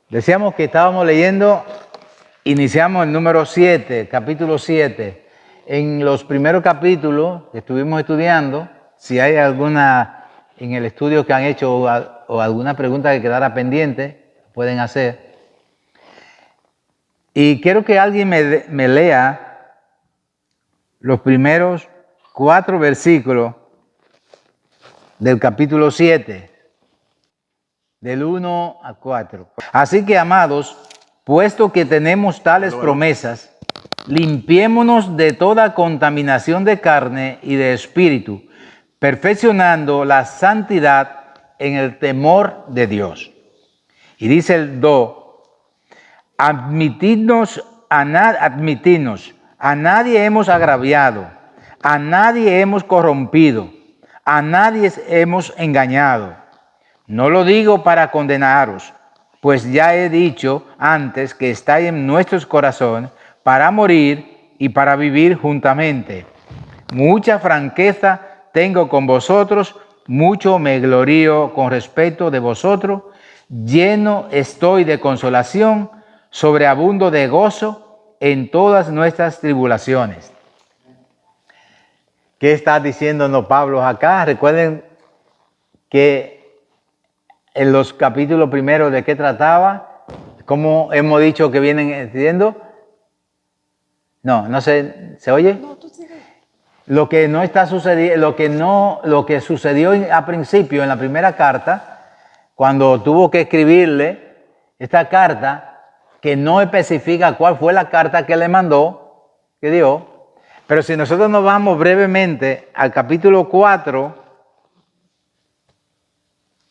Decíamos que estábamos leyendo, iniciamos el número 7, capítulo 7. En los primeros capítulos que estuvimos estudiando, si hay alguna en el estudio que han hecho o alguna pregunta que quedara pendiente, pueden hacer. Y quiero que alguien me lea los primeros 4 versículos del capítulo 7. Del 1 a 4. Así que, amados, puesto que tenemos tales promesas, limpiémonos de toda contaminación de carne y de espíritu, perfeccionando la santidad en el temor de Dios. Y dice el 2, admitidnos, a nadie hemos agraviado, a nadie hemos corrompido, a nadie hemos engañado. No lo digo para condenaros, pues ya he dicho antes que estáis en nuestros corazones para morir y para vivir juntamente. Mucha franqueza tengo con vosotros, mucho me glorío con respecto de vosotros, lleno estoy de consolación, sobreabundo de gozo en todas nuestras tribulaciones. ¿Qué está diciéndonos Pablo acá? Recuerden que en los capítulos primeros de qué trataba, ¿cómo hemos dicho que vienen entendiendo? No se oye. No, tú sigue. Lo que no está sucediendo, lo que sucedió a principio en la primera carta, cuando tuvo que escribirle esta carta, que no especifica cuál fue la carta que le mandó, que dio, pero si nosotros nos vamos brevemente al capítulo 4,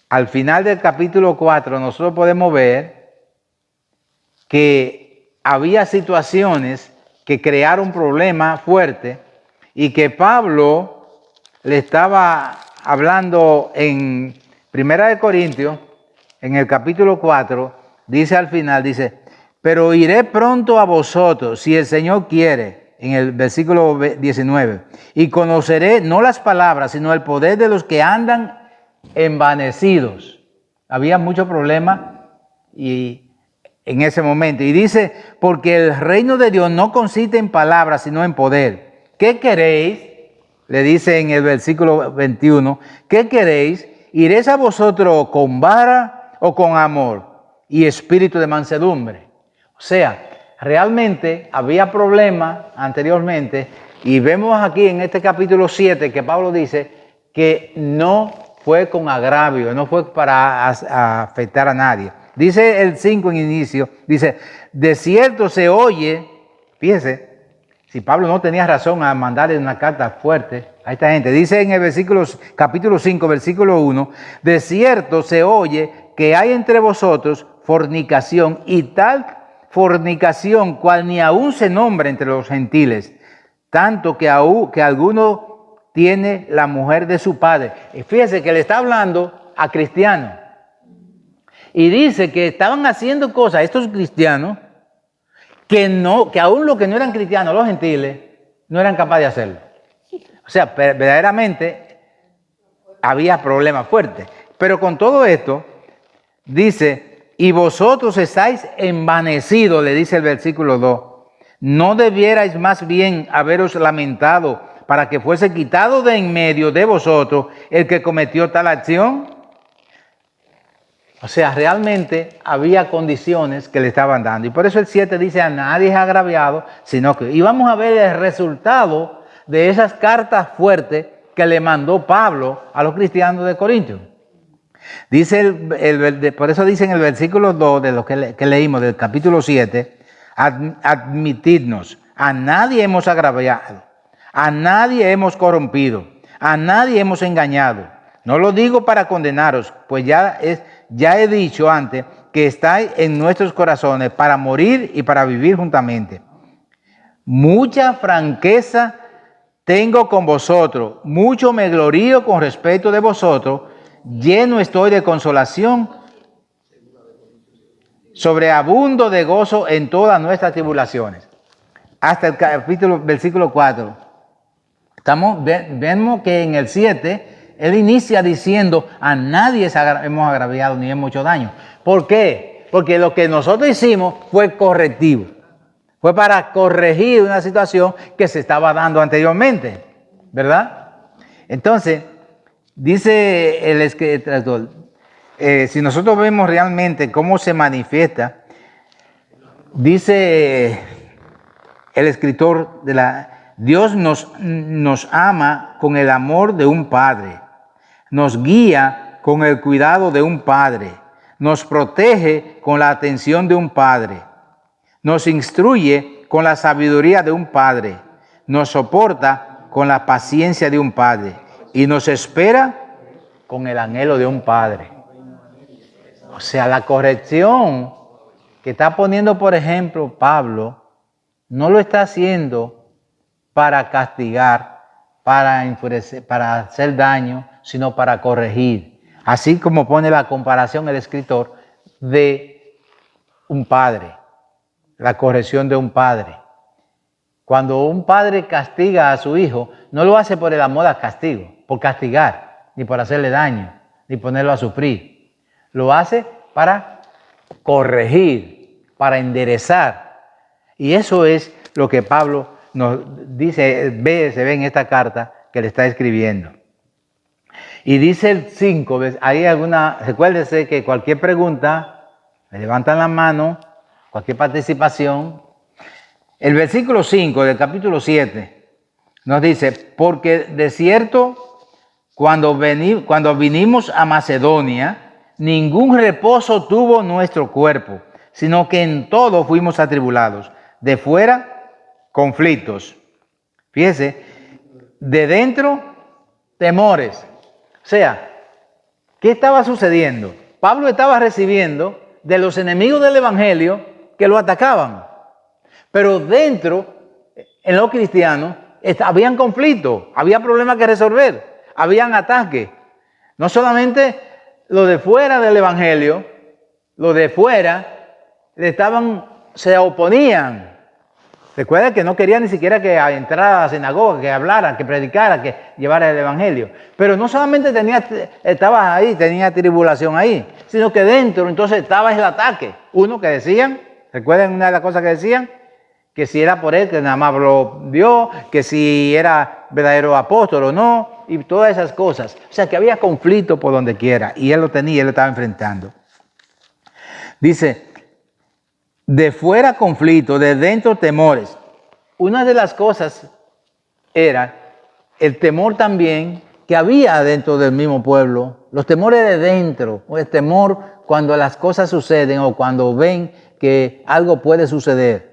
al final del capítulo 4 nosotros podemos ver que había situaciones que crearon problemas fuertes y que Pablo le estaba hablando en Primera de Corintios, en el capítulo 4, dice al final, dice, pero iré pronto a vosotros, si el Señor quiere, en el versículo 19, y conoceré no las palabras, sino el poder de los que andan envanecidos. Había mucho problema y en ese momento. Y dice, porque el reino de Dios no consiste en palabras, sino en poder. ¿Qué queréis? Le dice en el versículo 21, ¿qué queréis? ¿Iréis a vosotros con vara o con amor y espíritu de mansedumbre? O sea, realmente había problemas anteriormente y vemos aquí en este capítulo 7 que Pablo dice que no fue con agravio, no fue para afectar a nadie. Dice el 5 en inicio, dice, de cierto se oye, fíjese, si Pablo no tenía razón a mandarle una carta fuerte a esta gente, dice en el capítulo 5, versículo 1, de cierto se oye que hay entre vosotros fornicación y tal fornicación cual ni aún se nombra entre los gentiles, tanto que alguno tiene la mujer de su padre. Y fíjese que le está hablando a cristianos. Y dice que estaban haciendo cosas, estos cristianos, que aún los que no eran cristianos, los gentiles, no eran capaces de hacerlo. O sea, verdaderamente había problemas fuertes. Pero con todo esto, dice, y vosotros estáis envanecidos, le dice el versículo 2. ¿No debierais más bien haberos lamentado para que fuese quitado de en medio de vosotros el que cometió tal acción? O sea, realmente había condiciones que le estaban dando. Y por eso el 7 dice, a nadie es agraviado, sino que... Y vamos a ver el resultado de esas cartas fuertes que le mandó Pablo a los cristianos de Corintios. Dice por eso dice en el versículo 2 de lo que leímos del capítulo 7, admitidnos, a nadie hemos agraviado, a nadie hemos corrompido, a nadie hemos engañado. No lo digo para condenaros, pues ya he dicho antes que estáis en nuestros corazones para morir y para vivir juntamente. Mucha franqueza tengo con vosotros, mucho me glorío con respecto de vosotros, lleno estoy de consolación, sobreabundo de gozo en todas nuestras tribulaciones. Hasta el versículo 4. Vemos que en el 7, él inicia diciendo, a nadie hemos agraviado ni hemos hecho daño. ¿Por qué? Porque lo que nosotros hicimos fue correctivo. Fue para corregir una situación que se estaba dando anteriormente, ¿verdad? Entonces, dice el escritor, si nosotros vemos realmente cómo se manifiesta, dice el escritor Dios nos ama con el amor de un padre, nos guía con el cuidado de un padre, nos protege con la atención de un padre, nos instruye con la sabiduría de un padre, nos soporta con la paciencia de un padre y nos espera con el anhelo de un padre. O sea, la corrección que está poniendo, por ejemplo, Pablo, no lo está haciendo para castigar, para enfurecer, para hacer daño, sino para corregir. Así como pone la comparación el escritor de un padre, la corrección de un padre. Cuando un padre castiga a su hijo, no lo hace por el amor al castigo, por castigar, ni por hacerle daño, ni ponerlo a sufrir. Lo hace para corregir, para enderezar. Y eso es lo que Pablo nos dice, se ve en esta carta que le está escribiendo. Y dice el 5, hay alguna, recuérdese que cualquier pregunta, me levantan la mano, cualquier participación. El versículo 5 del capítulo 7 nos dice, porque de cierto, cuando vinimos a Macedonia, ningún reposo tuvo nuestro cuerpo, sino que en todo fuimos atribulados. De fuera, conflictos. Fíjese, de dentro, temores. O sea, ¿qué estaba sucediendo? Pablo estaba recibiendo de los enemigos del evangelio que lo atacaban. Pero dentro, en los cristianos, habían conflictos, había problemas que resolver, habían ataques. No solamente los de fuera del evangelio, los de fuera se oponían. Recuerda que no quería ni siquiera que entrara a la sinagoga, que hablara, que predicara, que llevara el evangelio. Pero no solamente estaba ahí, tenía tribulación ahí, sino que dentro entonces estaba el ataque. Uno que decían, recuerden una de las cosas que decían, que si era por él, que nada más habló Dios, que si era verdadero apóstol o no, y todas esas cosas. O sea que había conflicto por donde quiera, y él lo tenía, él lo estaba enfrentando. Dice, de fuera conflicto, de dentro temores. Una de las cosas era el temor también que había dentro del mismo pueblo, los temores de dentro, o el temor cuando las cosas suceden o cuando ven que algo puede suceder.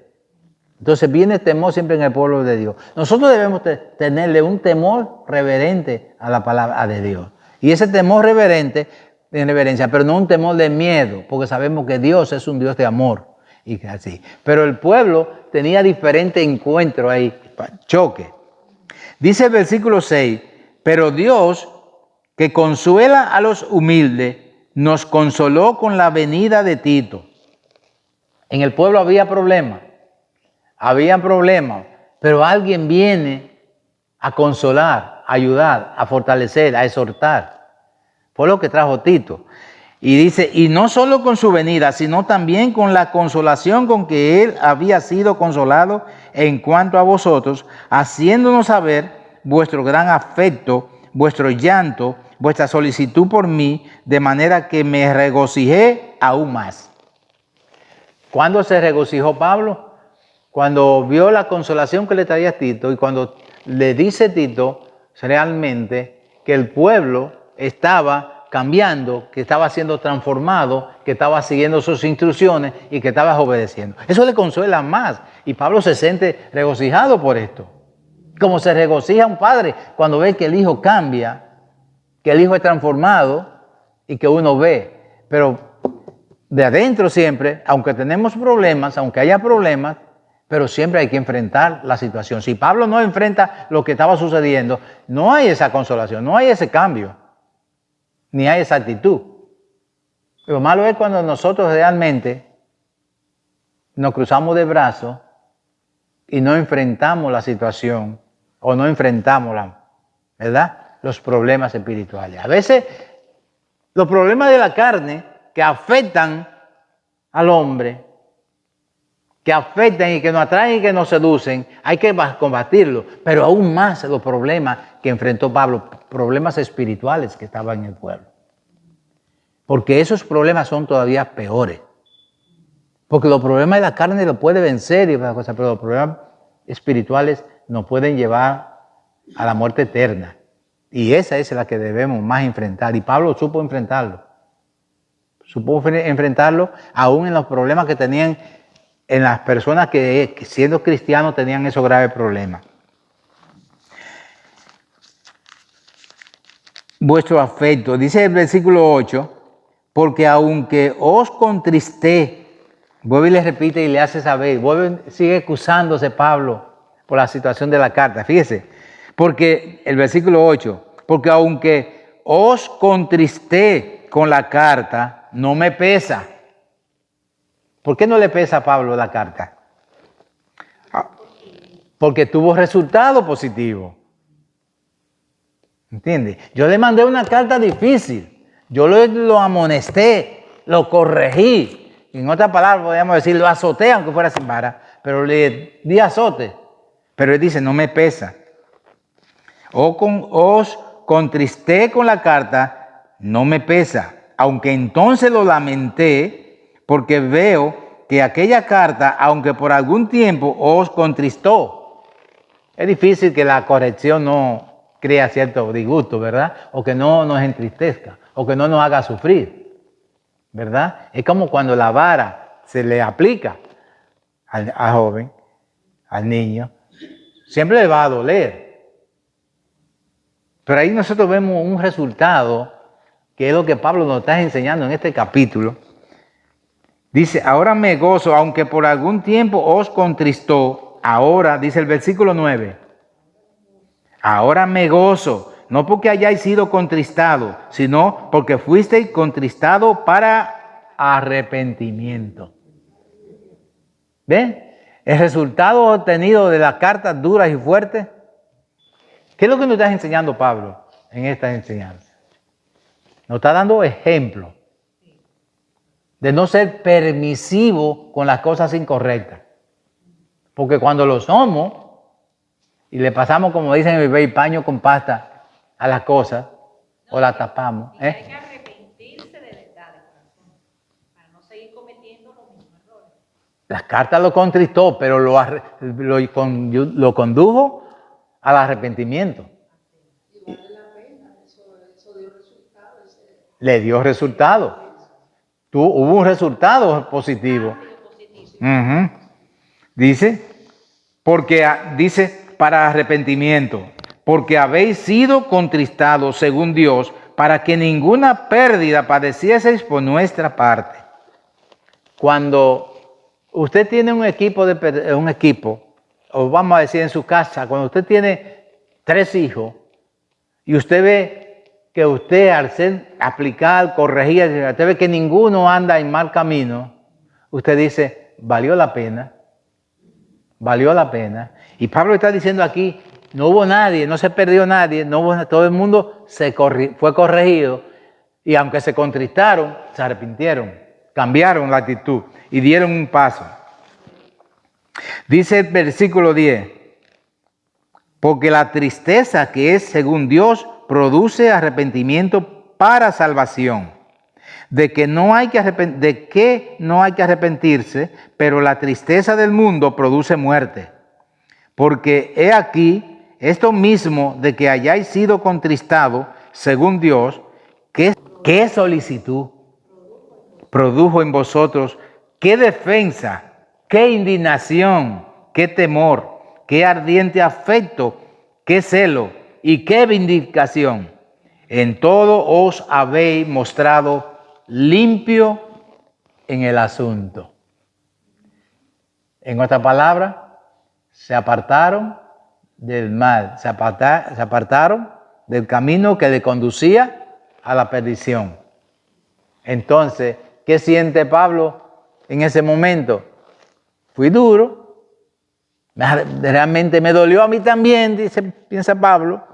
Entonces viene el temor siempre en el pueblo de Dios. Nosotros debemos tenerle un temor reverente a la palabra de Dios. Y ese temor reverente, en reverencia, pero no un temor de miedo, porque sabemos que Dios es un Dios de amor. Y así. Pero el pueblo tenía diferente encuentro ahí, choque. Dice el versículo 6, pero Dios, que consuela a los humildes, nos consoló con la venida de Tito. En el pueblo había problemas, pero alguien viene a consolar, a ayudar, a fortalecer, a exhortar. Fue lo que trajo Tito. Y dice, y no solo con su venida, sino también con la consolación con que él había sido consolado en cuanto a vosotros, haciéndonos saber vuestro gran afecto, vuestro llanto, vuestra solicitud por mí, de manera que me regocijé aún más. ¿Cuándo se regocijó Pablo? Cuando vio la consolación que le traía Tito y cuando le dice Tito realmente que el pueblo estaba cambiando, que estaba siendo transformado, que estaba siguiendo sus instrucciones y que estaba obedeciendo. Eso le consuela más y Pablo se siente regocijado por esto. Como se regocija un padre cuando ve que el hijo cambia, que el hijo es transformado y que uno ve. Pero de adentro siempre, aunque tenemos problemas, aunque haya problemas, pero siempre hay que enfrentar la situación. Si Pablo no enfrenta lo que estaba sucediendo, no hay esa consolación, no hay ese cambio, ni hay esa actitud. Lo malo es cuando nosotros realmente nos cruzamos de brazos y no enfrentamos la situación o no enfrentamos, ¿verdad?, los problemas espirituales. A veces los problemas de la carne que afectan al hombre, que afectan y que nos atraen y que nos seducen, hay que combatirlos. Pero aún más los problemas que enfrentó Pablo, problemas espirituales que estaban en el pueblo. Porque esos problemas son todavía peores. Porque los problemas de la carne los puede vencer y otras cosas, pero los problemas espirituales nos pueden llevar a la muerte eterna. Y esa es la que debemos más enfrentar. Y Pablo supo enfrentarlo. Supo enfrentarlo aún en los problemas que tenían en las personas que siendo cristianos tenían esos graves problemas. Vuestro afecto, dice el versículo 8, porque aunque os contristé, vuelve y le repite y le hace saber, sigue excusándose Pablo por la situación de la carta. Fíjese, porque el versículo 8, porque aunque os contristé con la carta, no me pesa. ¿Por qué no le pesa a Pablo la carta? Porque tuvo resultado positivo. ¿Entiendes? Yo le mandé una carta difícil. Yo lo amonesté, lo corregí. En otras palabras, podríamos decir, lo azoté, aunque fuera sin vara, pero le di azote. Pero él dice, no me pesa. Os contristé con la carta, no me pesa. Aunque entonces lo lamenté, porque veo que aquella carta, aunque por algún tiempo os contristó. Es difícil que la corrección no crea cierto disgusto, ¿verdad? O que no nos entristezca, o que no nos haga sufrir, ¿verdad? Es como cuando la vara se le aplica al joven, al niño, siempre le va a doler. Pero ahí nosotros vemos un resultado, que es lo que Pablo nos está enseñando en este capítulo. Dice, ahora me gozo, aunque por algún tiempo os contristó, ahora, dice el versículo 9, ahora me gozo, no porque hayáis sido contristado, sino porque fuisteis contristado para arrepentimiento. ¿Ven? El resultado obtenido de las cartas duras y fuertes. ¿Qué es lo que nos está enseñando Pablo en esta enseñanza? Nos está dando ejemplo de no ser permisivo con las cosas incorrectas. Porque cuando lo somos y le pasamos, como dicen en el bebé, paño con pasta a las cosas, o las tapamos. Hay que arrepentirse de verdad, de corazón, para no seguir cometiendo los mismos errores. Las cartas lo contristó, pero lo condujo al arrepentimiento. Y vale la pena, eso dio resultado. Le dio resultado. Hubo un resultado positivo. Dice, dice, para arrepentimiento, porque habéis sido contristados según Dios, para que ninguna pérdida padecieseis por nuestra parte. Cuando usted tiene un equipo, o vamos a decir en su casa, cuando usted tiene 3 hijos, y usted ve que usted al ser aplicar, corregir, usted ve que ninguno anda en mal camino, usted dice, valió la pena. Valió la pena. Y Pablo está diciendo aquí, no hubo nadie, no se perdió nadie, todo el mundo fue corregido. Y aunque se contristaron, se arrepintieron, cambiaron la actitud y dieron un paso. Dice el versículo 10, porque la tristeza que es según Dios produce arrepentimiento para salvación, de que no hay que arrepentirse, pero la tristeza del mundo produce muerte. Porque he aquí, esto mismo de que hayáis sido contristados, según Dios, ¿qué solicitud produjo en vosotros? ¿Qué defensa? ¿Qué indignación? ¿Qué temor? ¿Qué ardiente afecto? ¿Qué celo? ¿Y qué vindicación? En todo os habéis mostrado limpio en el asunto. En otras palabras, se apartaron del mal, se apartaron del camino que le conducía a la perdición. Entonces, ¿qué siente Pablo en ese momento? Fui duro, Realmente me dolió a mí también, piensa Pablo,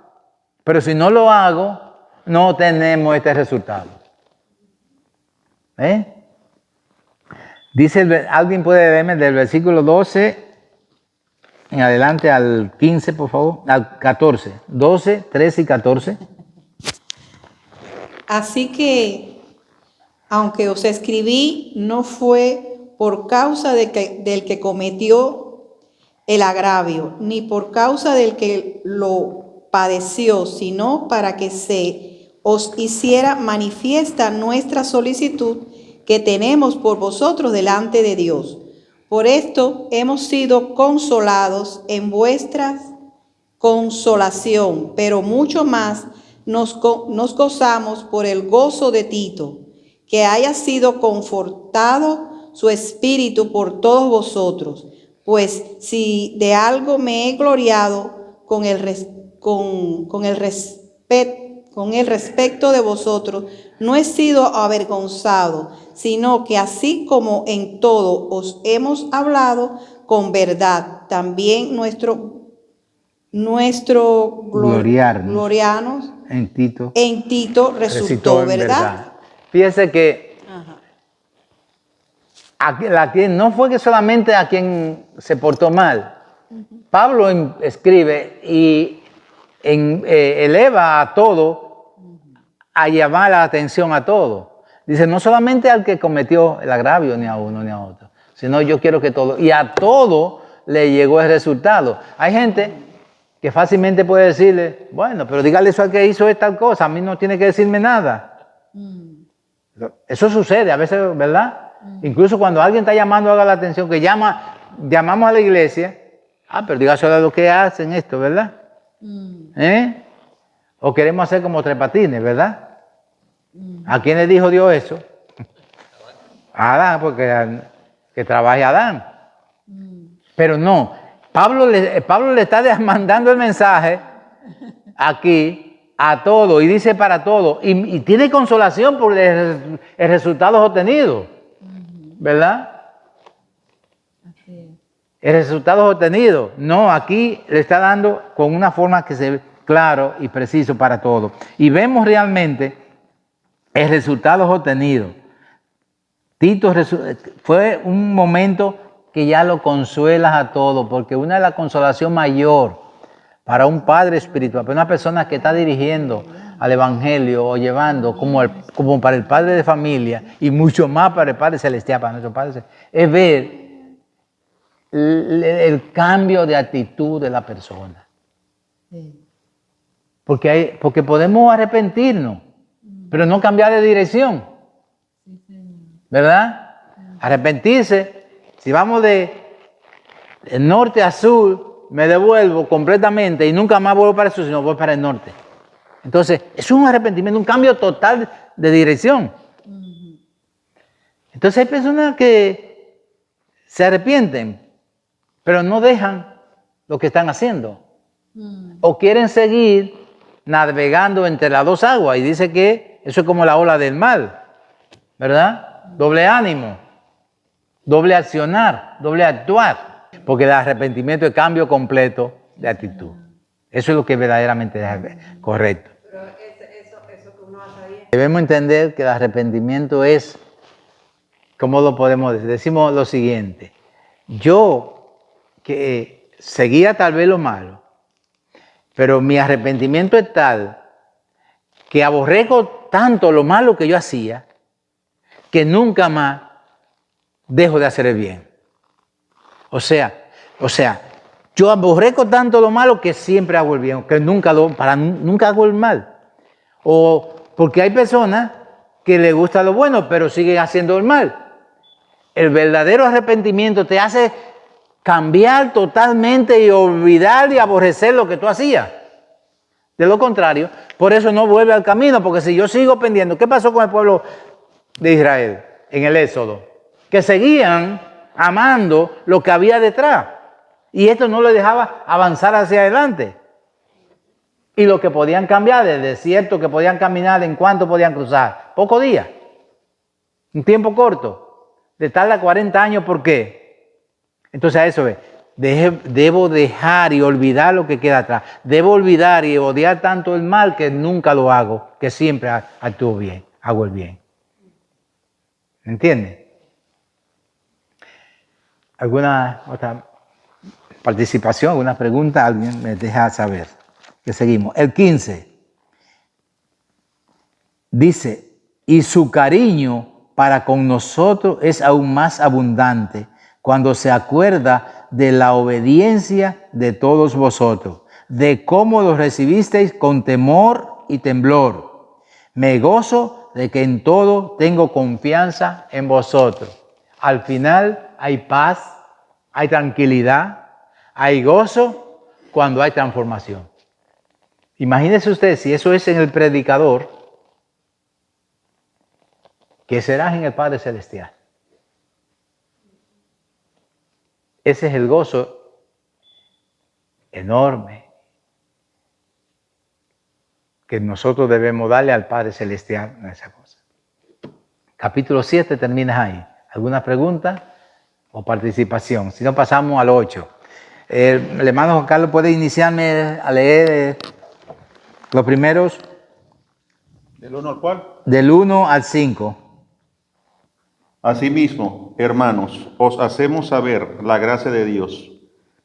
pero si no lo hago, no tenemos este resultado. Dice, alguien puede leerme del versículo 12 en adelante al 15, por favor, al 14, 12, 13 y 14. Así que, aunque os escribí, no fue por causa del que cometió el agravio, ni por causa del que lo padeció, sino para que se os hiciera manifiesta nuestra solicitud que tenemos por vosotros delante de Dios. Por esto hemos sido consolados en vuestra consolación, pero mucho más nos gozamos por el gozo de Tito, que haya sido confortado su espíritu por todos vosotros. Pues si de algo me he gloriado con el respecto de vosotros, no he sido avergonzado, sino que así como en todo os hemos hablado con verdad, también nuestro gloriarnos en Tito resultó verdad. Fíjese que no fue que solamente a quien se portó mal. Pablo escribe y eleva a todo a llamar la atención a todo. Dice, no solamente al que cometió el agravio, ni a uno ni a otro, sino yo quiero que todo, y a todo le llegó el resultado. Hay gente que fácilmente puede decirle, bueno, pero dígale eso al que hizo esta cosa, a mí no tiene que decirme nada. Eso sucede a veces, ¿verdad? Incluso cuando alguien está llamando, haga la atención, que llamamos a la iglesia, pero dígaselo a los que hacen esto, ¿verdad? O queremos hacer como Tres Patines, ¿verdad? ¿A quién le dijo Dios eso? A Adán, porque que trabaje Adán. Pero no, Pablo le está mandando el mensaje aquí a todo y dice para todo y tiene consolación por el resultado obtenido, ¿verdad? El resultado obtenido. No, aquí le está dando con una forma que se ve claro y preciso para todo. Y vemos realmente el resultado obtenido. Tito fue un momento que ya lo consuelas a todo, porque una de las consolación mayor para un padre espiritual, para una persona que está dirigiendo al evangelio o llevando como para el padre de familia y mucho más para el Padre Celestial, para nuestro Padre Celestial, es ver el cambio de actitud de la persona. Porque podemos arrepentirnos, pero no cambiar de dirección, ¿verdad? Arrepentirse, si vamos de norte a sur, me devuelvo completamente y nunca más vuelvo para el sur, sino voy para el norte. Entonces, es un arrepentimiento, un cambio total de dirección. Entonces hay personas que se arrepienten, pero no dejan lo que están haciendo. O quieren seguir navegando entre las dos aguas y dice que eso es como la ola del mar, ¿verdad? Doble ánimo, doble accionar, doble actuar, porque el arrepentimiento es cambio completo de actitud. Eso es lo que verdaderamente es correcto. Pero eso que uno hace ahí. Debemos entender que el arrepentimiento es, ¿cómo lo podemos decir? Decimos lo siguiente: yo que seguía tal vez lo malo, pero mi arrepentimiento es tal que aborrezco tanto lo malo que yo hacía que nunca más dejo de hacer el bien. O sea, yo aborrezco tanto lo malo que siempre hago el bien, que nunca hago el mal. O porque hay personas que les gusta lo bueno, pero siguen haciendo el mal. El verdadero arrepentimiento te hace cambiar totalmente y olvidar y aborrecer lo que tú hacías. De lo contrario, por eso no vuelve al camino, porque si yo sigo pendiendo, ¿qué pasó con el pueblo de Israel en el Éxodo? Que seguían amando lo que había detrás. Y esto no les dejaba avanzar hacia adelante. Y lo que podían cambiar del desierto, que podían caminar, ¿en cuánto podían cruzar? Pocos días. Un tiempo corto. De tarda 40 años, ¿por qué? Entonces a eso ve. Debo dejar y olvidar lo que queda atrás. Debo olvidar y odiar tanto el mal que nunca lo hago, que siempre actúo bien, hago el bien. ¿Me entiende? ¿Alguna otra participación, alguna pregunta? Alguien me deja saber. Que seguimos. El 15 dice, y su cariño para con nosotros es aún más abundante cuando se acuerda de la obediencia de todos vosotros, de cómo los recibisteis con temor y temblor. Me gozo de que en todo tengo confianza en vosotros. Al final hay paz, hay tranquilidad, hay gozo cuando hay transformación. Imagínese usted si eso es en el predicador, ¿qué será en el Padre Celestial? Ese es el gozo enorme que nosotros debemos darle al Padre Celestial en esa cosa. Capítulo 7 termina ahí. ¿Alguna pregunta o participación? Si no, pasamos al 8. El hermano Juan Carlos puede iniciarme a leer los primeros. ¿Del 1 al cuál? Del 1 al 5. Asimismo, hermanos, os hacemos saber la gracia de Dios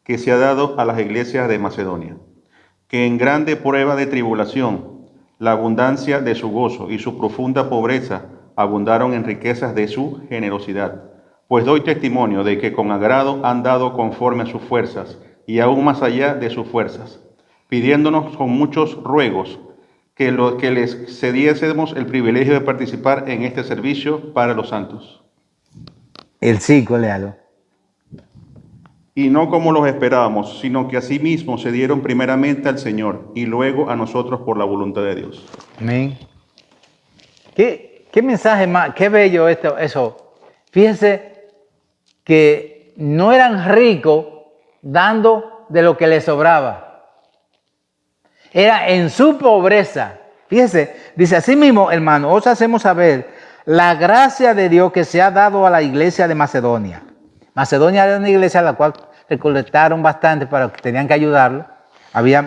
que se ha dado a las iglesias de Macedonia, que en grande prueba de tribulación, la abundancia de su gozo y su profunda pobreza abundaron en riquezas de su generosidad. Pues doy testimonio de que con agrado han dado conforme a sus fuerzas y aún más allá de sus fuerzas, pidiéndonos con muchos ruegos que les cediésemos el privilegio de participar en este servicio para los santos. El 5, léalo. Y no como los esperábamos, sino que asimismo se dieron primeramente al Señor y luego a nosotros por la voluntad de Dios. Amén. ¿Qué mensaje más? Qué bello eso. Fíjense que no eran ricos dando de lo que les sobraba. Era en su pobreza. Fíjense, dice así mismo, hermano, os hacemos saber la gracia de Dios que se ha dado a la iglesia de Macedonia. Macedonia era una iglesia a la cual recolectaron bastante para que tenían que ayudarlo.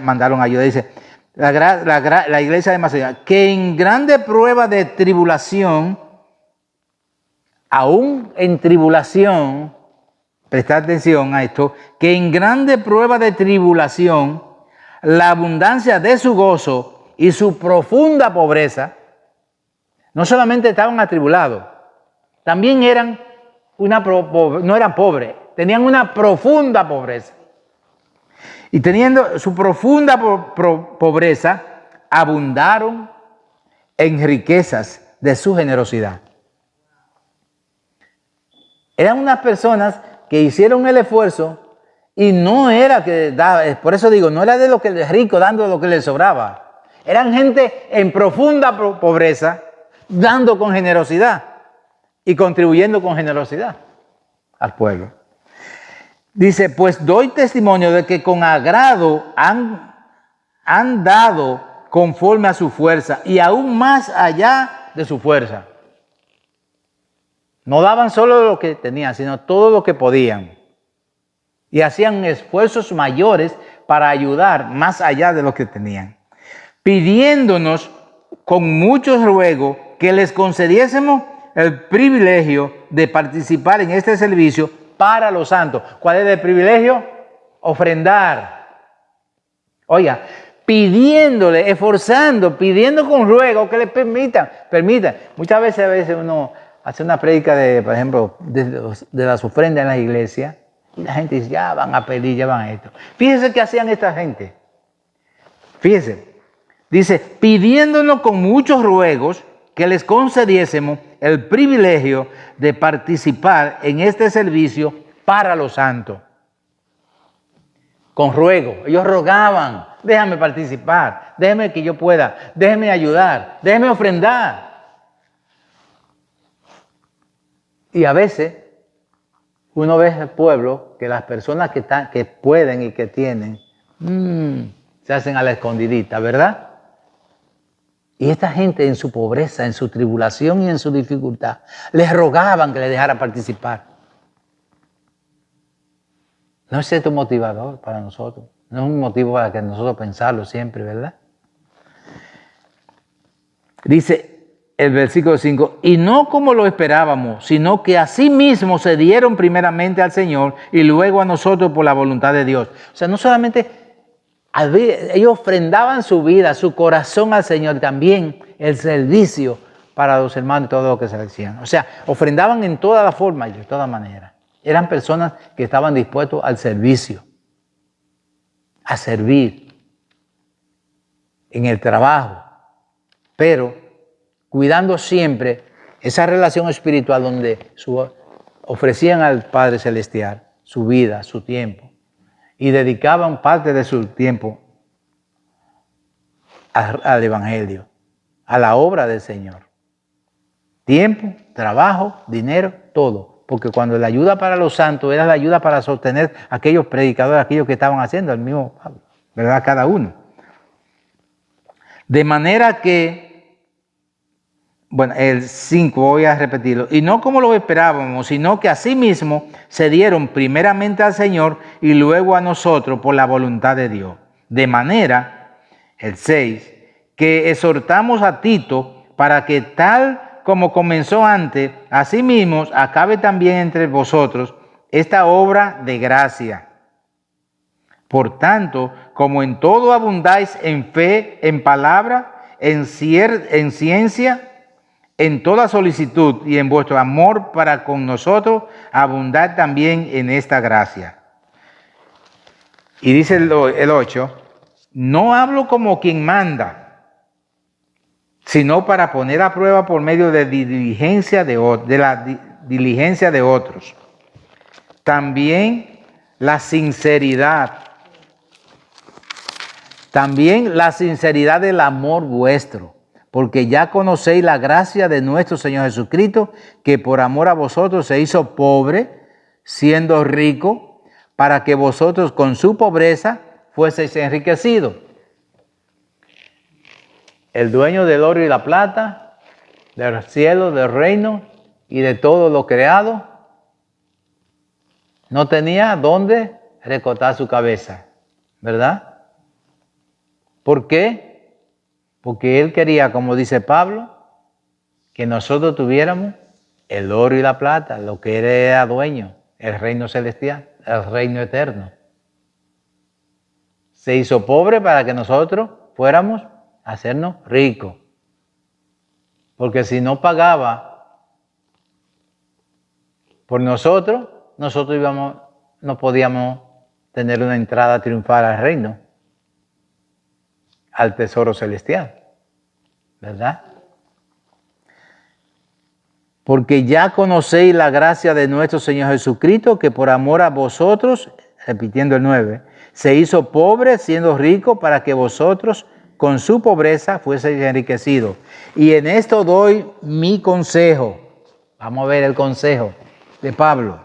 Mandaron ayuda. Dice, la iglesia de Macedonia, que en grande prueba de tribulación, aún en tribulación, prestad atención a esto, que en grande prueba de tribulación, la abundancia de su gozo y su profunda pobreza, no solamente estaban atribulados, también no eran pobres, tenían una profunda pobreza. Y teniendo su profunda pobreza, abundaron en riquezas de su generosidad. Eran unas personas que hicieron el esfuerzo y no era que daba, por eso digo, no era de lo que el rico dando lo que le sobraba. Eran gente en profunda pobreza, dando con generosidad y contribuyendo con generosidad al pueblo. Dice, pues doy testimonio de que con agrado han dado conforme a su fuerza y aún más allá de su fuerza. No daban solo lo que tenían, sino todo lo que podían. Y hacían esfuerzos mayores para ayudar más allá de lo que tenían. Pidiéndonos con muchos ruegos que les concediésemos el privilegio de participar en este servicio para los santos. ¿Cuál es el privilegio? Ofrendar. Oiga, pidiéndole, esforzando, pidiendo con ruego que le permitan. Muchas veces uno hace una prédica de, por ejemplo, de las ofrendas en la iglesia y la gente dice, ya van a pedir, ya van a esto. Fíjense qué hacían esta gente. Fíjense. Dice, pidiéndonos con muchos ruegos que les concediésemos el privilegio de participar en este servicio para los santos. Con ruego. Ellos rogaban, déjame participar, déjame que yo pueda, déjame ayudar, déjame ofrendar. Y a veces uno ve al pueblo que las personas que pueden y que tienen, se hacen a la escondidita, ¿verdad? Y esta gente en su pobreza, en su tribulación y en su dificultad, les rogaban que les dejara participar. No es esto motivador para nosotros. No es un motivo para que nosotros pensarlo siempre, ¿verdad? Dice el versículo 5, y no como lo esperábamos, sino que asimismo se dieron primeramente al Señor y luego a nosotros por la voluntad de Dios. O sea, no solamente ellos ofrendaban su vida, su corazón al Señor, también el servicio para los hermanos y todo lo que se decían. O sea, ofrendaban en toda la forma y de toda manera. Eran personas que estaban dispuestos al servicio, a servir en el trabajo, pero cuidando siempre esa relación espiritual donde ofrecían al Padre Celestial su vida, su tiempo, y dedicaban parte de su tiempo al Evangelio, a la obra del Señor. Tiempo, trabajo, dinero, todo. Porque cuando la ayuda para los santos era la ayuda para sostener a aquellos predicadores, aquellos que estaban haciendo el mismo Pablo, ¿verdad? Cada uno. De manera que, bueno, el 5 voy a repetirlo, y no como lo esperábamos, sino que asimismo se dieron primeramente al Señor y luego a nosotros por la voluntad de Dios. De manera, el 6, que exhortamos a Tito para que tal como comenzó antes, asimismo acabe también entre vosotros esta obra de gracia. Por tanto, como en todo abundáis en fe, en palabra, en ciencia, en toda solicitud y en vuestro amor para con nosotros, abundad también en esta gracia. Y dice el 8, no hablo como quien manda, sino para poner a prueba por medio de la diligencia de otros. También la sinceridad del amor vuestro, porque ya conocéis la gracia de nuestro Señor Jesucristo, que por amor a vosotros se hizo pobre, siendo rico, para que vosotros con su pobreza fueseis enriquecidos. El dueño del oro y la plata, del cielo, del reino y de todo lo creado, no tenía dónde recostar su cabeza, ¿verdad? ¿Por qué? Porque él quería, como dice Pablo, que nosotros tuviéramos el oro y la plata, lo que él era dueño, el reino celestial, el reino eterno. Se hizo pobre para que nosotros fuéramos hacernos ricos. Porque si no pagaba por nosotros no podíamos tener una entrada triunfal al reino, al tesoro celestial, ¿verdad? Porque ya conocéis la gracia de nuestro Señor Jesucristo, que por amor a vosotros, repitiendo el 9, se hizo pobre siendo rico para que vosotros con su pobreza fueseis enriquecidos. Y en esto doy mi consejo. Vamos a ver el consejo de Pablo,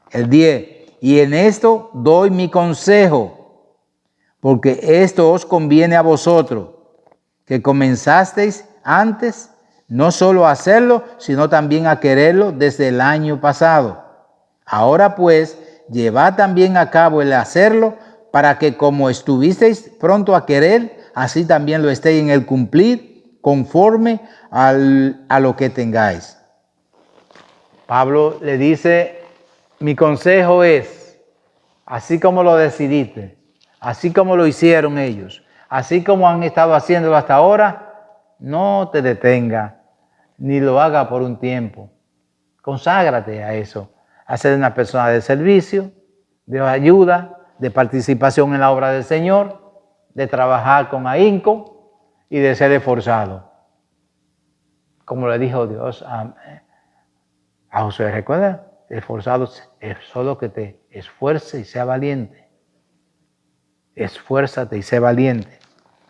el 10. Y en esto doy mi consejo, porque esto os conviene a vosotros, que comenzasteis antes, no solo a hacerlo, sino también a quererlo desde el año pasado. Ahora pues, llevad también a cabo el hacerlo, para que como estuvisteis pronto a querer, así también lo estéis en el cumplir, conforme a lo que tengáis. Pablo le dice, mi consejo es, así como lo decidiste, así como lo hicieron ellos, así como han estado haciéndolo hasta ahora, no te detenga, ni lo haga por un tiempo. Conságrate a eso, a ser una persona de servicio, de ayuda, de participación en la obra del Señor, de trabajar con ahínco y de ser esforzado. Como le dijo Dios a Josué, recuerda, esforzado es solo que te esfuerce y sea valiente. Esfuérzate y sé valiente.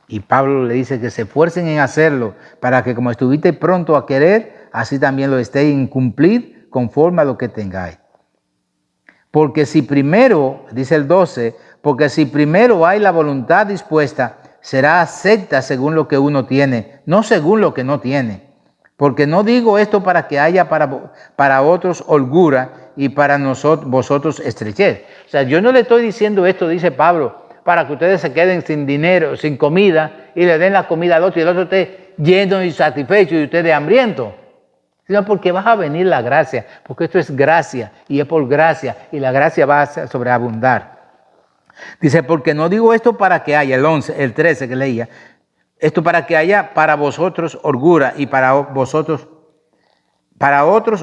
Y Pablo le dice que se esfuercen en hacerlo, para que como estuviste pronto a querer, así también lo estéis en cumplir conforme a lo que tengáis. Porque si primero, dice el 12, porque si primero hay la voluntad dispuesta, será acepta según lo que uno tiene, no según lo que no tiene. porque no digo esto para que haya para otros holgura y para vosotros estrechez. O sea, yo no le estoy diciendo esto, dice Pablo, para que ustedes se queden sin dinero, sin comida, y le den la comida al otro, y el otro esté lleno y satisfecho, y ustedes hambrientos. Sino porque va a venir la gracia, porque esto es gracia, y es por gracia, y la gracia va a sobreabundar. Dice, porque no digo esto para que haya, el 13 que leía, esto para que haya para vosotros holgura y para otros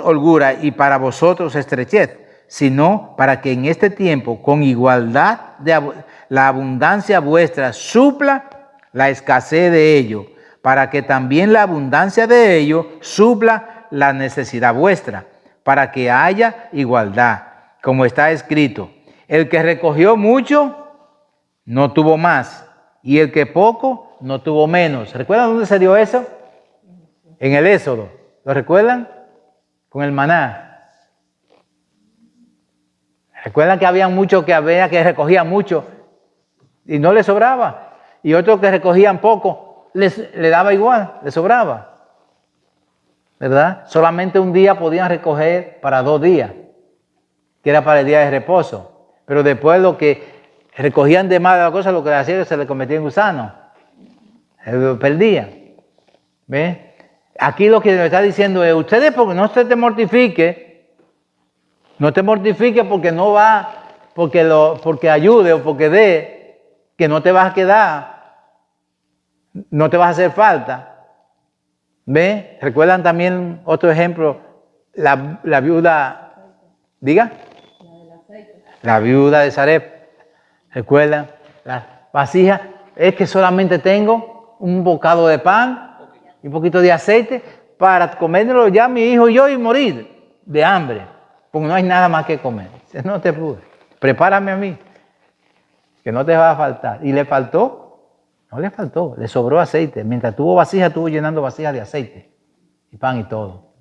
holgura y para vosotros estrechez, sino para que en este tiempo, con igualdad la abundancia vuestra supla la escasez de ello, para que también la abundancia de ello supla la necesidad vuestra, para que haya igualdad, como está escrito. El que recogió mucho, no tuvo más, y el que poco, no tuvo menos. ¿Recuerdan dónde se dio eso? En el Éxodo. ¿Lo recuerdan? Con el maná. ¿Recuerdan que había muchos que recogían mucho y no les sobraba? Y otros que recogían poco, le daba igual, les sobraba. ¿Verdad? Solamente un día podían recoger para 2 días, que era para el día de reposo. Pero después lo que recogían de más de la cosa, lo que hacían se le convertía en gusano. Se lo perdían. ¿Ves? Aquí lo que nos está diciendo es, ustedes porque no se te mortifique, no te mortifique porque no va, porque ayude o porque dé, que no te vas a quedar, no te vas a hacer falta. ¿Ves? ¿Recuerdan también otro ejemplo? La viuda, diga. La viuda de Sarepta. ¿Recuerdan? La vasija, es que solamente tengo un bocado de pan y un poquito de aceite para comérmelo ya mi hijo y yo y morir de hambre, porque no hay nada más que comer. Dice, no te preocupes, prepárame a mí, que no te va a faltar. ¿Y le faltó? No le faltó, le sobró aceite. Mientras tuvo vasija, estuvo llenando vasijas de aceite y pan y todo,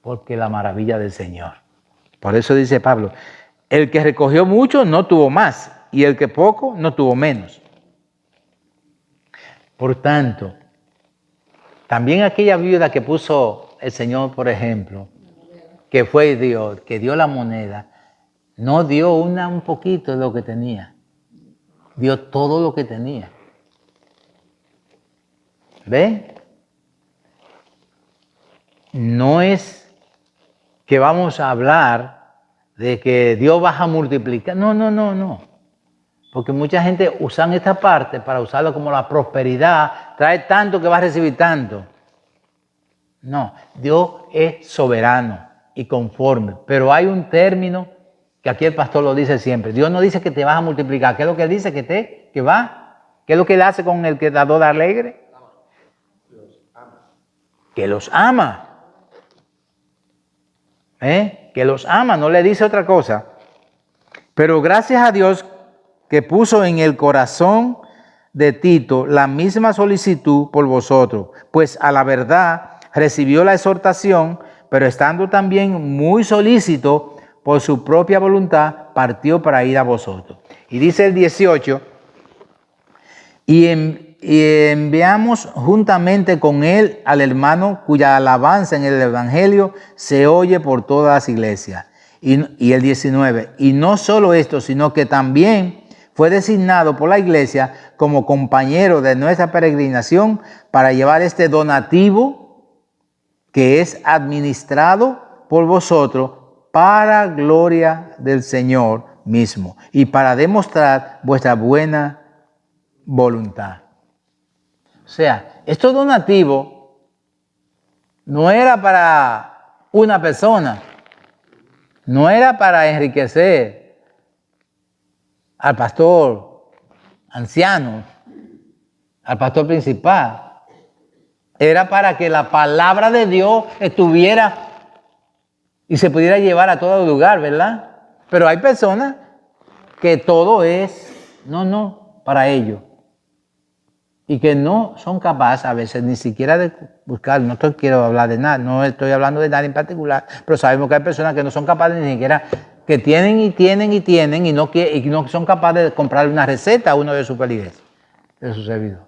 porque la maravilla del Señor. Por eso dice Pablo, el que recogió mucho no tuvo más, y el que poco no tuvo menos. Por tanto, también aquella viuda que puso el Señor, por ejemplo, que fue Dios, que dio la moneda, no dio un poquito de lo que tenía, dio todo lo que tenía. ¿Ven? No es que vamos a hablar de que Dios va a multiplicar. No. Porque mucha gente usa esta parte para usarlo como la prosperidad. Trae tanto que va a recibir tanto. No, Dios es soberano y conforme. Pero hay un término que aquí el pastor lo dice siempre. Dios no dice que te vas a multiplicar. ¿Qué es lo que él dice? Que va. ¿Qué es lo que él hace con el dador alegre? Que los ama. Que los ama, no le dice otra cosa. Pero gracias a Dios que puso en el corazón de Tito la misma solicitud por vosotros, pues a la verdad recibió la exhortación, pero estando también muy solícito por su propia voluntad, partió para ir a vosotros. Y dice el 18, y enviamos juntamente con él al hermano cuya alabanza en el evangelio se oye por todas las iglesias. Y el 19, y no solo esto, sino que también fue designado por la iglesia como compañero de nuestra peregrinación para llevar este donativo que es administrado por vosotros para gloria del Señor mismo y para demostrar vuestra buena voluntad. O sea, estos donativos no era para una persona, no era para enriquecer al pastor anciano, al pastor principal. Era para que la palabra de Dios estuviera y se pudiera llevar a todo lugar, ¿verdad? Pero hay personas que todo es, no, para ellos. Y que no son capaces a veces ni siquiera de buscar, quiero hablar de nada, no estoy hablando de nada en particular, pero sabemos que hay personas que no son capaces ni siquiera, que tienen y no son capaces de comprarle una receta a uno de sus feligreses, de sus servidores.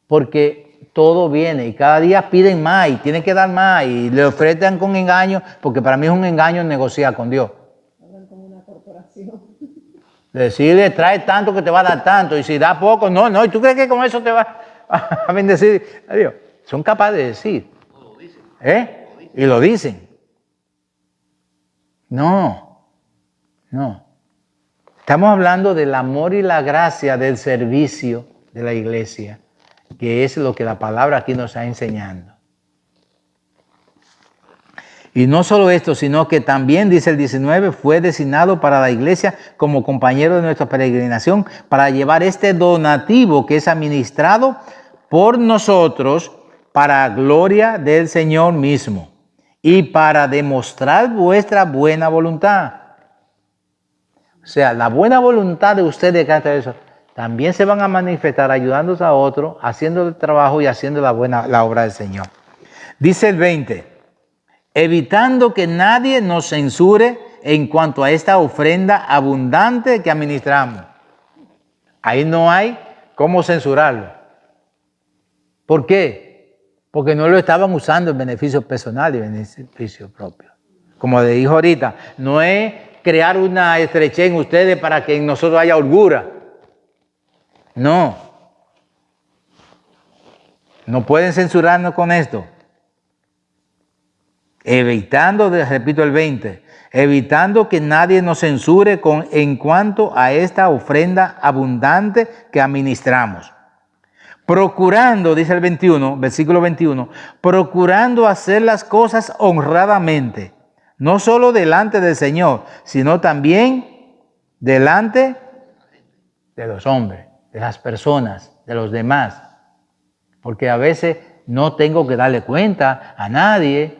Porque todo viene y cada día piden más y tienen que dar más y le ofrecen con engaño, porque para mí es un engaño negociar con Dios. Hablan como una corporación. Decirle, trae tanto que te va a dar tanto, y si da poco, no, ¿y tú crees que con eso te va a bendecir a Dios? Son capaces de decir. Y lo dicen. No. Estamos hablando del amor y la gracia del servicio de la iglesia, que es lo que la palabra aquí nos está enseñando. Y no solo esto, sino que también, dice el 19, fue designado para la iglesia como compañero de nuestra peregrinación para llevar este donativo que es administrado por nosotros para gloria del Señor mismo y para demostrar vuestra buena voluntad. O sea, la buena voluntad de ustedes que eso, también se van a manifestar ayudándose a otros, haciendo el trabajo y haciendo la obra del Señor. Dice el 20, evitando que nadie nos censure en cuanto a esta ofrenda abundante que administramos. Ahí no hay cómo censurarlo. ¿Por qué? Porque no lo estaban usando en beneficio personal y beneficio propio. Como le dijo ahorita, no es crear una estrechez en ustedes para que en nosotros haya holgura. No pueden censurarnos con esto. Evitando, repito el 20, evitando que nadie nos censure en cuanto a esta ofrenda abundante que administramos. Procurando, dice el 21, versículo 21, procurando hacer las cosas honradamente, no solo delante del Señor, sino también delante de los hombres, de las personas, de los demás. Porque a veces no tengo que darle cuenta a nadie,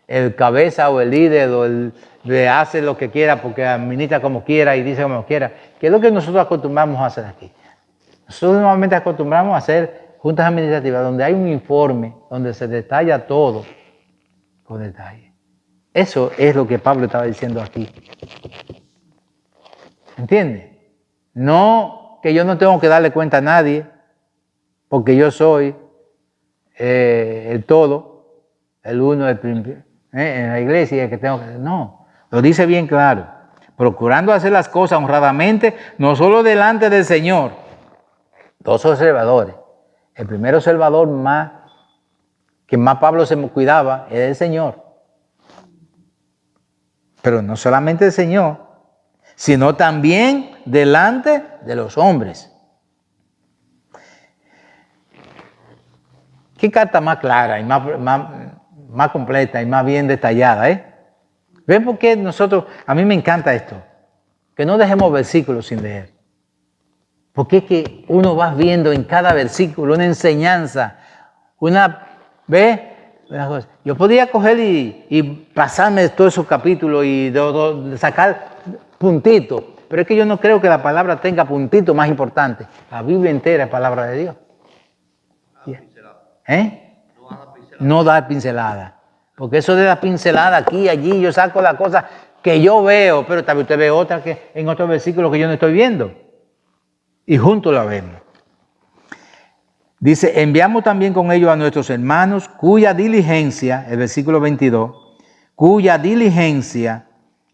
el cabeza o el líder le hace lo que quiera porque administra como quiera y dice como quiera. ¿Qué es lo que nosotros acostumbramos a hacer aquí? Nosotros normalmente acostumbramos a hacer juntas administrativas donde hay un informe, donde se detalla todo con detalle. Eso es lo que Pablo estaba diciendo aquí. ¿Entiende? No que yo no tengo que darle cuenta a nadie, porque yo soy el todo, el uno, el principio, en la iglesia, el que tengo que... No, lo dice bien claro. Procurando hacer las cosas honradamente, no solo delante del Señor. Dos observadores. El primer observador que más Pablo se cuidaba era el Señor. Pero no solamente el Señor, sino también delante de los hombres. ¿Qué carta más clara y más completa y más bien detallada, ¿Ven por qué a mí me encanta esto? Que no dejemos versículos sin leer. Porque es que uno va viendo en cada versículo una enseñanza, ¿ve? Yo podía coger y pasarme todos esos capítulos y sacar puntitos, pero es que yo no creo que la palabra tenga puntitos más importantes. La Biblia entera es palabra de Dios. No dar pincelada. Porque eso de la pincelada aquí y allí, yo saco la cosa que yo veo, pero también usted ve otra que en otro versículo que yo no estoy viendo. Y juntos la vemos. Dice, enviamos también con ellos a nuestros hermanos cuya diligencia, el versículo 22, cuya diligencia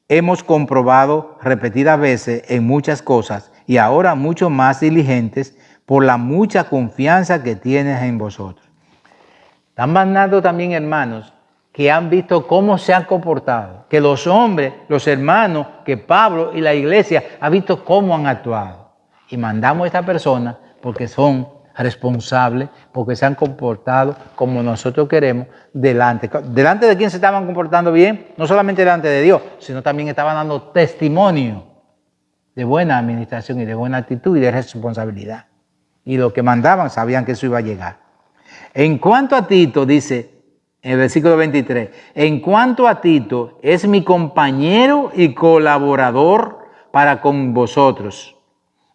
hemos comprobado repetidas veces en muchas cosas y ahora mucho más diligentes por la mucha confianza que tienes en vosotros. Están mandando también hermanos que han visto cómo se han comportado, que los hombres, los hermanos, que Pablo y la iglesia han visto cómo han actuado. Y mandamos a esta persona porque son responsables, porque se han comportado como nosotros queremos delante de quien se estaban comportando bien, no solamente delante de Dios, sino también estaban dando testimonio de buena administración y de buena actitud y de responsabilidad. Y lo que mandaban sabían que eso iba a llegar. En cuanto a Tito, dice en el versículo 23, en cuanto a Tito, es mi compañero y colaborador para con vosotros.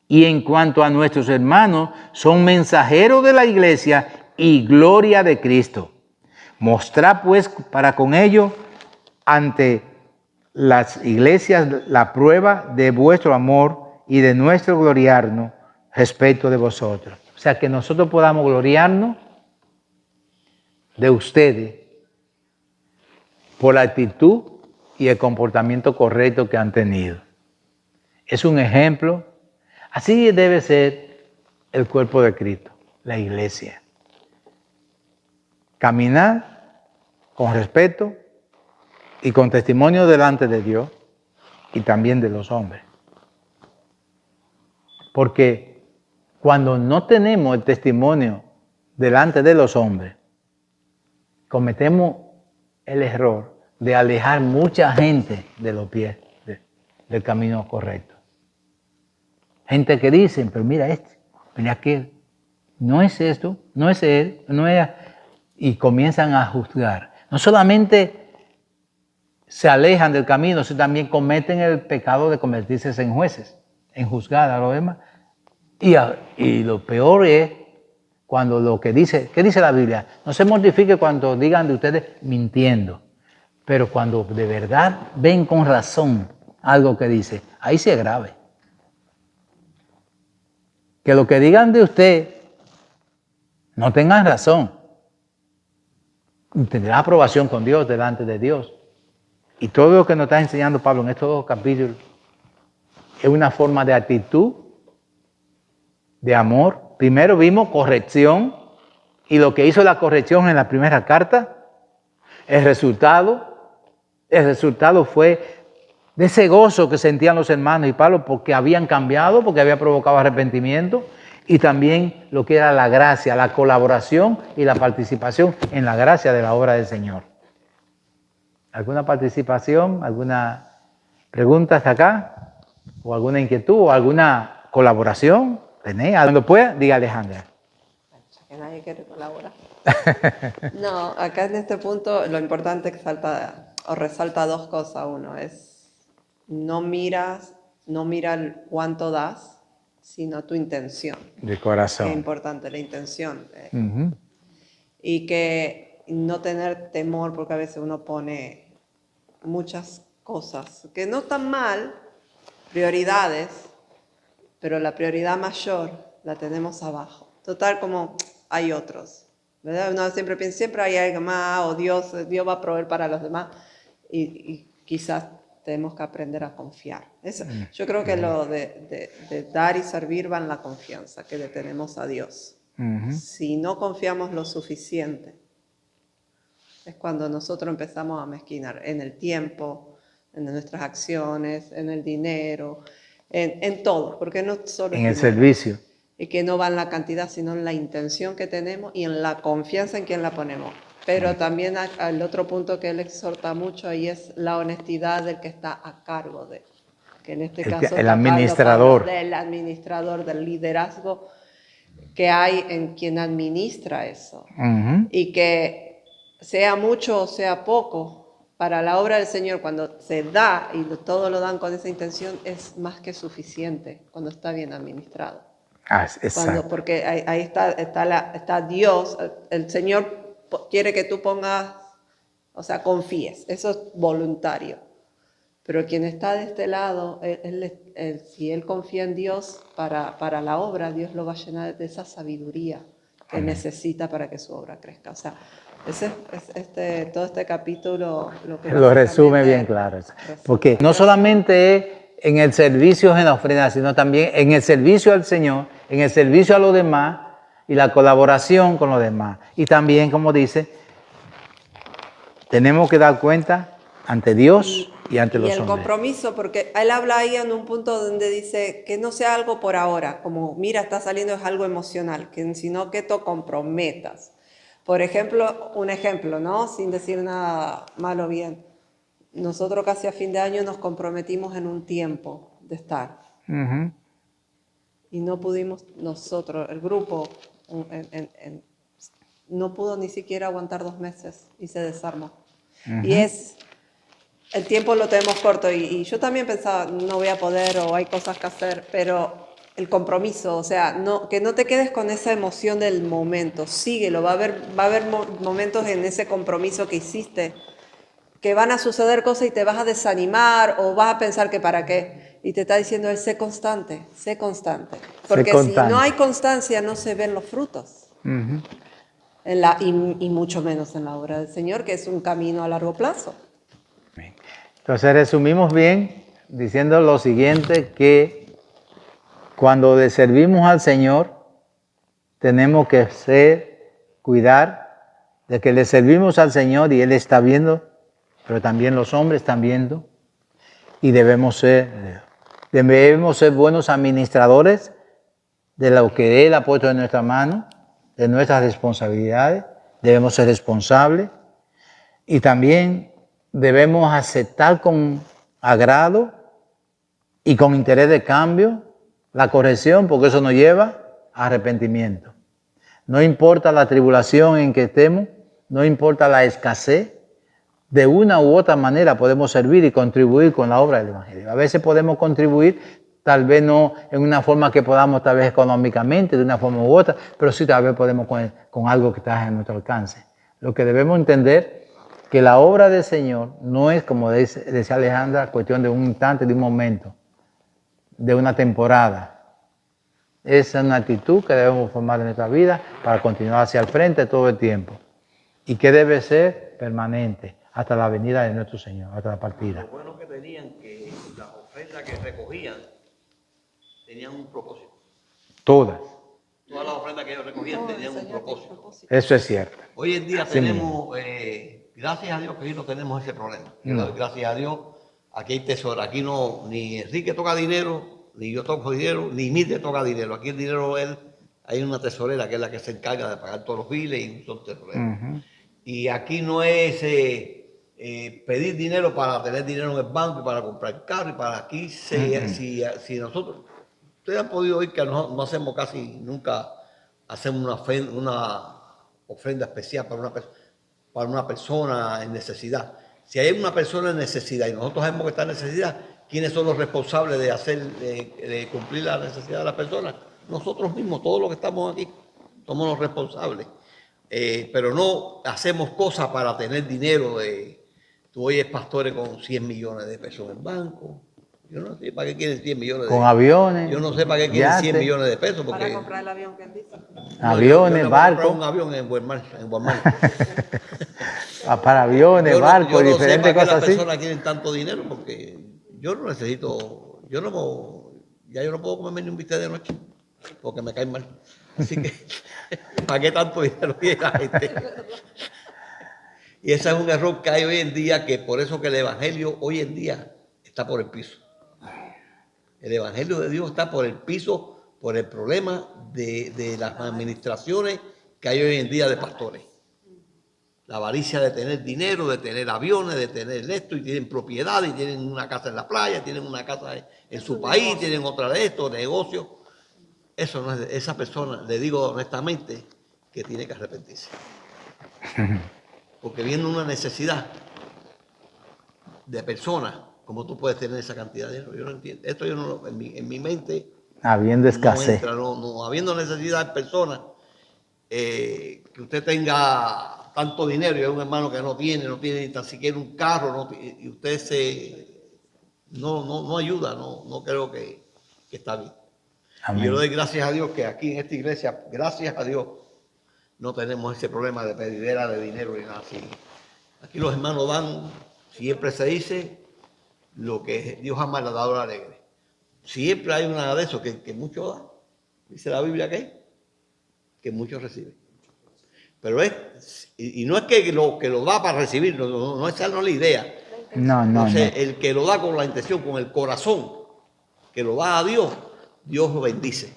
Y en cuanto a nuestros hermanos, son mensajeros de la iglesia y gloria de Cristo. Mostrad pues para con ellos ante las iglesias la prueba de vuestro amor y de nuestro gloriarnos respecto de vosotros. O sea, que nosotros podamos gloriarnos de ustedes por la actitud y el comportamiento correcto que han tenido. Es un ejemplo. Así debe ser el cuerpo de Cristo, la iglesia. Caminar con respeto y con testimonio delante de Dios y también de los hombres. Porque cuando no tenemos el testimonio delante de los hombres, cometemos el error de alejar mucha gente de los pies del camino correcto. Gente que dicen, pero mira mira aquel, no es esto, no es él, no es... Y comienzan a juzgar. No solamente se alejan del camino, sino también cometen el pecado de convertirse en jueces, en juzgar a los demás. Y lo peor es cuando lo que dice, ¿qué dice la Biblia? No se mortifique cuando digan de ustedes mintiendo, pero cuando de verdad ven con razón algo que dice, ahí sí es grave. Que lo que digan de usted no tengan razón. Tendrá aprobación con Dios delante de Dios. Y todo lo que nos está enseñando Pablo en estos dos capítulos es una forma de actitud, de amor. Primero vimos corrección y lo que hizo la corrección en la primera carta, el resultado fue de ese gozo que sentían los hermanos y Pablo porque habían cambiado, porque había provocado arrepentimiento y también lo que era la gracia, la colaboración y la participación en la gracia de la obra del Señor. ¿Alguna participación? ¿Alguna pregunta hasta acá? ¿O alguna inquietud? ¿O alguna colaboración? ¿Tenés? Cuando pueda, diga Alejandra. Ya que nadie quiere colaborar. No, acá en este punto lo importante es que resalta dos cosas. Uno es, no mira cuánto das, sino tu intención. De corazón. Es importante la intención. Uh-huh. Y que no tener temor, porque a veces uno pone muchas cosas que no están mal, prioridades, pero la prioridad mayor la tenemos abajo. Total, como hay otros, ¿verdad? Uno siempre piensa, siempre hay algo más, o Dios va a proveer para los demás, y quizás tenemos que aprender a confiar. Eso, yo creo que lo de dar y servir va en la confianza que le tenemos a Dios. Uh-huh. Si no confiamos lo suficiente, es cuando nosotros empezamos a mezquinar en el tiempo, en nuestras acciones, en el dinero, en todo, porque no solo en el servicio. Y que no va en la cantidad, sino en la intención que tenemos y en la confianza en quien la ponemos. Pero también el otro punto que él exhorta mucho ahí es la honestidad del que está a cargo de, que en este caso el administrador. Del administrador, del liderazgo que hay en quien administra eso. Uh-huh. Y que sea mucho o sea poco, para la obra del Señor, cuando se da y todo lo dan con esa intención, es más que suficiente cuando está bien administrado. Porque ahí está Dios, el Señor quiere que tú pongas, o sea, confíes, eso es voluntario. Pero quien está de este lado, si él confía en Dios para la obra, Dios lo va a llenar de esa sabiduría que Amén. Necesita para que su obra crezca. O sea, todo este capítulo lo resume bien claro. Porque no solamente es en el servicio en la ofrenda, sino también en el servicio al Señor, en el servicio a los demás y la colaboración con los demás. Y también, como dice, tenemos que dar cuenta ante Dios y ante los hombres. Y el compromiso, porque él habla ahí en un punto donde dice que no sea algo por ahora, como mira, está saliendo es algo emocional, sino que te comprometas. Por ejemplo, un ejemplo, ¿no? Sin decir nada malo o bien. Nosotros casi a fin de año nos comprometimos en un tiempo de estar. Uh-huh. Y no pudimos nosotros, el grupo, no pudo ni siquiera aguantar 2 meses y se desarmó. Uh-huh. Y el tiempo lo tenemos corto y yo también pensaba, no voy a poder o hay cosas que hacer, pero el compromiso, o sea, que no te quedes con esa emoción del momento, síguelo, va a haber momentos en ese compromiso que hiciste que van a suceder cosas y te vas a desanimar o vas a pensar que para qué. Y te está diciendo él, sé constante. Porque si no hay constancia no se ven los frutos. Uh-huh. y mucho menos en la obra del Señor, que es un camino a largo plazo. Entonces resumimos bien diciendo lo siguiente, que cuando le servimos al Señor, tenemos que cuidar de que le servimos al Señor y Él está viendo, pero también los hombres están viendo, y debemos ser buenos administradores de lo que Él ha puesto en nuestra mano, de nuestras responsabilidades. Debemos ser responsables y también debemos aceptar con agrado y con interés de cambio la corrección, porque eso nos lleva a arrepentimiento. No importa la tribulación en que estemos, no importa la escasez, de una u otra manera podemos servir y contribuir con la obra del Evangelio. A veces podemos contribuir, tal vez no en una forma que podamos, tal vez económicamente, de una forma u otra, pero sí tal vez podemos con algo que está a nuestro alcance. Lo que debemos entender que la obra del Señor no es, como decía Alejandra, cuestión de un instante, de un momento, de una temporada. Es una actitud que debemos formar en nuestra vida para continuar hacia el frente todo el tiempo y que debe ser permanente hasta la venida de nuestro Señor, hasta la partida. Lo bueno que tenían, que las ofrendas que recogían tenían un propósito. Todas. Todas las ofrendas que ellos recogían tenían un propósito. Eso es cierto. Hoy en día Así tenemos, gracias a Dios que hoy no tenemos ese problema. No. Gracias a Dios, aquí hay tesoro. Aquí no, ni Enrique toca dinero, ni yo toco dinero, ni Mite toca dinero. Aquí el dinero, hay una tesorera que es la que se encarga de pagar todos los biles y un montón de problemas. Uh-huh. Y aquí no es pedir dinero para tener dinero en el banco, para comprar carro, y para aquí, si nosotros, ustedes han podido oír que no hacemos casi nunca, hacemos una ofrenda especial para una persona en necesidad. Si hay una persona en necesidad y nosotros sabemos que está en necesidad, ¿quiénes son los responsables de cumplir la necesidad de la persona? Nosotros mismos, todos los que estamos aquí, somos los responsables. Pero no hacemos cosas para tener dinero. Tú oyes pastores con 100 millones de pesos en el banco. Yo no sé para qué quieren 100 millones de pesos. Con aviones. Yo no sé para qué quieren 100 yates, millones de pesos. Porque Para comprar el avión que él dice. aviones, yo voy a comprar barcos. un avión en Walmart. Para aviones, barcos, yo no diferentes sé para qué cosas las así. personas quieren tanto dinero, porque yo no necesito, ya yo no puedo comerme ni un bistec de noche, porque me cae mal. Así que, ¿para qué tanto dinero tiene la gente? Y ese es un error que hay hoy en día, que por eso que el Evangelio hoy en día está por el piso. El Evangelio de Dios está por el piso por el problema de las administraciones que hay hoy en día de pastores. La avaricia de tener dinero, de tener aviones, de tener esto, y tienen propiedad, y tienen una casa en la playa, tienen una casa en su país, tienen otra de esto, negocios. Eso no es, esa persona, le digo honestamente, que tiene que arrepentirse. Porque viendo una necesidad de personas, como tú puedes tener esa cantidad de dinero, yo no entiendo. Esto yo no, en mi mente, Habiendo escasez. no entra, no, habiendo necesidad de personas, que usted tenga tanto dinero y hay un hermano que no tiene ni tan siquiera un carro, y usted no ayuda, no creo que está bien. Amén. Y yo le doy gracias a Dios que aquí en esta iglesia, gracias a Dios, no tenemos ese problema de pedidera de dinero ni nada así. Aquí los hermanos dan, siempre se dice, lo que Dios ama al dador alegre. Siempre hay una de eso que muchos dan. Dice la Biblia que muchos reciben. Pero y no es que lo da para recibir, no esa no es la idea. No. Entonces, el que lo da con la intención, con el corazón, que lo da a Dios, Dios lo bendice.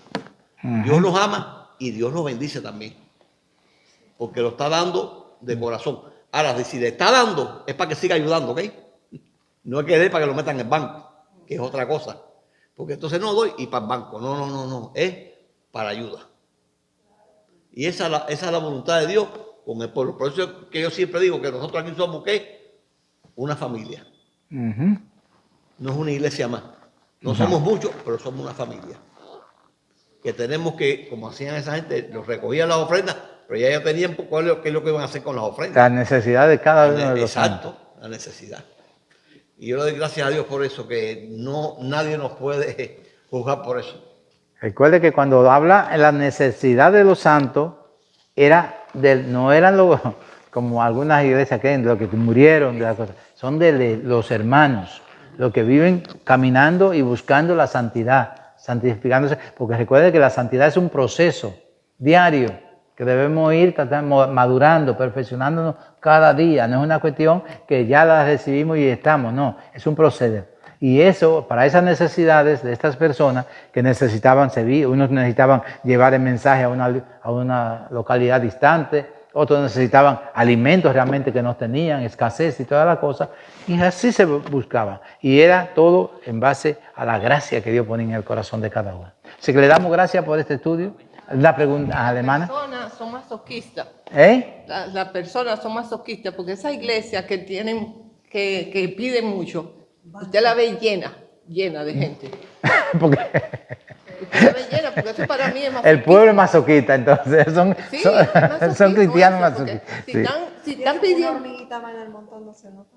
Uh-huh. Dios nos ama y Dios nos bendice también. Porque lo está dando de corazón. Ahora, si le está dando, es para que siga ayudando, ¿ok? No es que dé para que lo metan en el banco, que es otra cosa. Porque entonces no doy y para el banco. No. Es para ayuda. Y esa es la voluntad de Dios con el pueblo. Por eso es que yo siempre digo que nosotros aquí somos, ¿qué? Una familia. Uh-huh. No es una iglesia más. No somos muchos, pero somos una familia. Que tenemos que, como hacían esa gente, los recogían las ofrendas, pero ya tenían qué es lo que iban a hacer con las ofrendas. La necesidad de cada uno de los Exacto, santos. la necesidad. Y yo le doy gracias a Dios por eso, que nadie nos puede juzgar por eso. Recuerde que cuando habla en la necesidad de los santos, era no eran como algunas iglesias creen, los que murieron, de las cosas. Son de los hermanos, los que viven caminando y buscando la santidad, santificándose, porque recuerde que la santidad es un proceso diario que debemos ir madurando, perfeccionándonos cada día. No es una cuestión que ya la recibimos y estamos, no, es un proceder. Y eso, para esas necesidades de estas personas que necesitaban servir, unos necesitaban llevar el mensaje a una localidad distante, otros necesitaban alimentos realmente que no tenían, escasez y todas las cosas, y así se buscaba. Y era todo en base a la gracia que Dios ponía en el corazón de cada uno. Así que le damos gracias por este estudio. La pregunta alemana. Las personas son masoquistas. ¿Eh? Las personas son masoquistas porque esa iglesia que tienen, que piden mucho, usted la ve llena de gente. Porque Usted la ve llena, porque eso para mí es masoquista. el pueblo es masoquista, entonces Sí, son masoquismo cristianos eso, porque masoquistas. Si Sí. están Una pidiendo... hormiguita va en el montón, no se nota.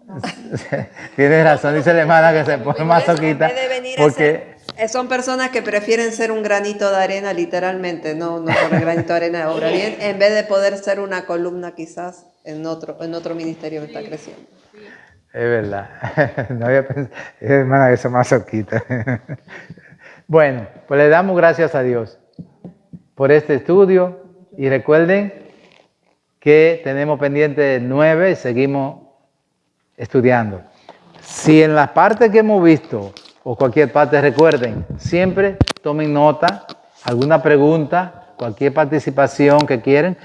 Tienes razón, dice la hermana que se pone En masoquista vez de venir a porque son personas que prefieren ser un granito de arena, literalmente, no por el granito de arena obra bien, en vez de poder ser una columna quizás en otro ministerio que está creciendo. es verdad, no había pensado, hermana que son masoquistas. Bueno, pues le damos gracias a Dios por este estudio y recuerden que tenemos pendiente 9 y seguimos estudiando. Si en las partes que hemos visto o cualquier parte, recuerden, siempre tomen nota, alguna pregunta, cualquier participación que quieran.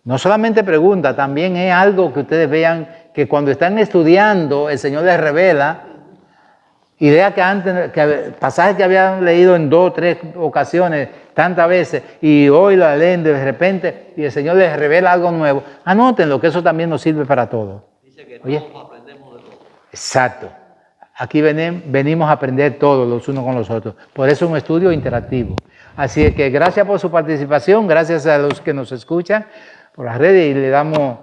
No solamente pregunta, también es algo que ustedes vean que cuando están estudiando el Señor les revela ideas que antes, pasajes que habían leído en 2 o 3 ocasiones, tantas veces, y hoy la leen de repente y el Señor les revela algo nuevo. Anótenlo, que eso también nos sirve para todo. Dice que Oye. todos aprendemos de todo. Exacto. Aquí venimos a aprender todos los unos con los otros. Por eso es un estudio interactivo. Así que gracias por su participación, gracias a los que nos escuchan por las redes y le damos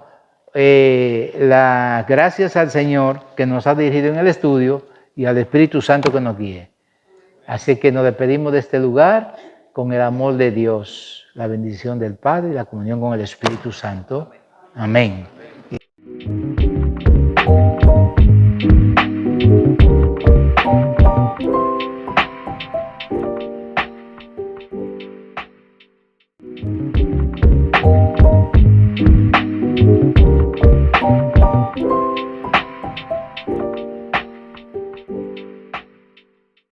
las gracias al Señor que nos ha dirigido en el estudio y al Espíritu Santo que nos guíe. Así que nos despedimos de este lugar con el amor de Dios, la bendición del Padre y la comunión con el Espíritu Santo. Amén.